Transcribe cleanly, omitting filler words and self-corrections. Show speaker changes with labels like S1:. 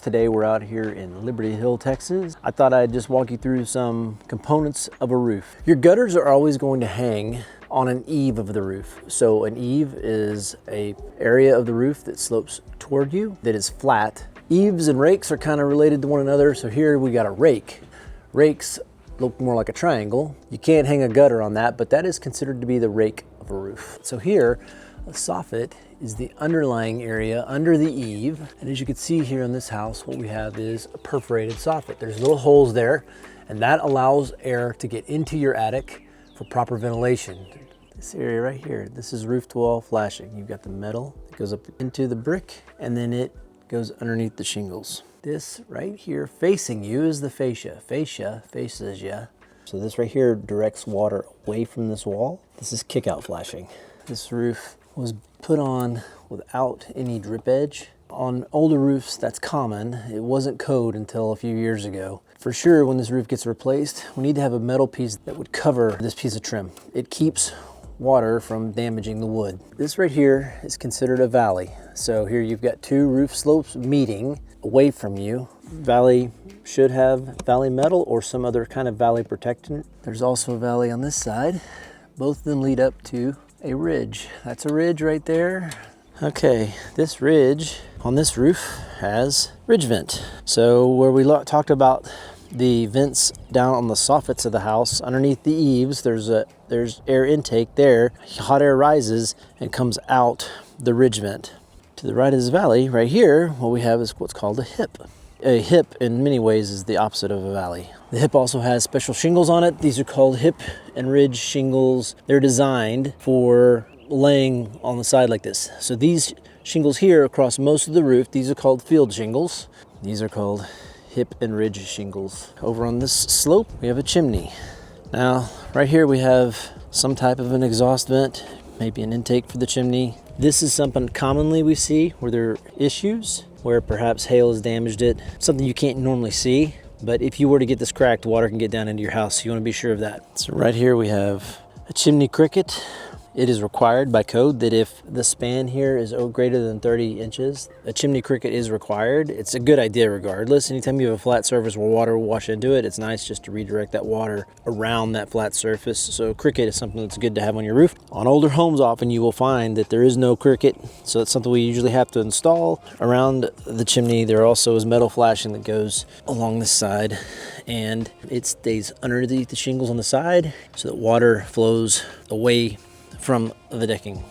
S1: Today we're out here in Liberty Hill, Texas. I thought I'd just walk you through some components of a roof. Your gutters are always going to hang on an eave of the roof. So an eave is an area of the roof that slopes toward you that is flat. Eaves and rakes are kind of related to one another. So here we got a rake. Rakes look more like a triangle. You can't hang a gutter on that, but that is considered to be the rake of a roof. So here, a soffit is the underlying area under the eave. And as you can see here in this house, what we have is a perforated soffit. There's little holes there, and that allows air to get into your attic for proper ventilation. This area right here, this is roof to wall flashing. You've got the metal that goes up into the brick, and then it goes underneath the shingles. This right here facing you is the fascia. Fascia faces you. So this right here directs water away from this wall. This is kick-out flashing. This roof was put on without any drip edge. On older roofs, that's common. It wasn't code until a few years ago. For sure, when this roof gets replaced, we need to have a metal piece that would cover this piece of trim. It keeps water from damaging the wood. This right here is considered a valley. So here you've got two roof slopes meeting away from you. Valley should have valley metal or some other kind of valley protectant. There's also a valley on this side. Both of them lead up to a ridge. That's a ridge right there. Okay, this ridge on this roof has ridge vent. So where we talked about the vents down on the soffits of the house, underneath the eaves, there's air intake there. Hot air rises and comes out the ridge vent. To the right of this valley, right here, what we have is what's called a hip. A hip, in many ways, is the opposite of a valley. The hip also has special shingles on it. These are called hip and ridge shingles. They're designed for laying on the side like this. So these shingles here across most of the roof, these are called field shingles. These are called hip and ridge shingles. Over on this slope, we have a chimney. Now, right here we have some type of an exhaust vent, maybe an intake for the chimney. This is something commonly we see where there are issues, where perhaps hail has damaged it, something you can't normally see. But if you were to get this cracked, water can get down into your house. So you want to be sure of that. So right here we have a chimney cricket. It is required by code that if the span here is greater than 30 inches, a chimney cricket is required. It's a good idea regardless. Anytime you have a flat surface where water will wash into it, it's nice just to redirect that water around that flat surface. So cricket is something that's good to have on your roof. On older homes, often you will find that there is no cricket. So it's something we usually have to install. Around the chimney, there also is metal flashing that goes along this side, and it stays underneath the shingles on the side so that water flows away from the decking.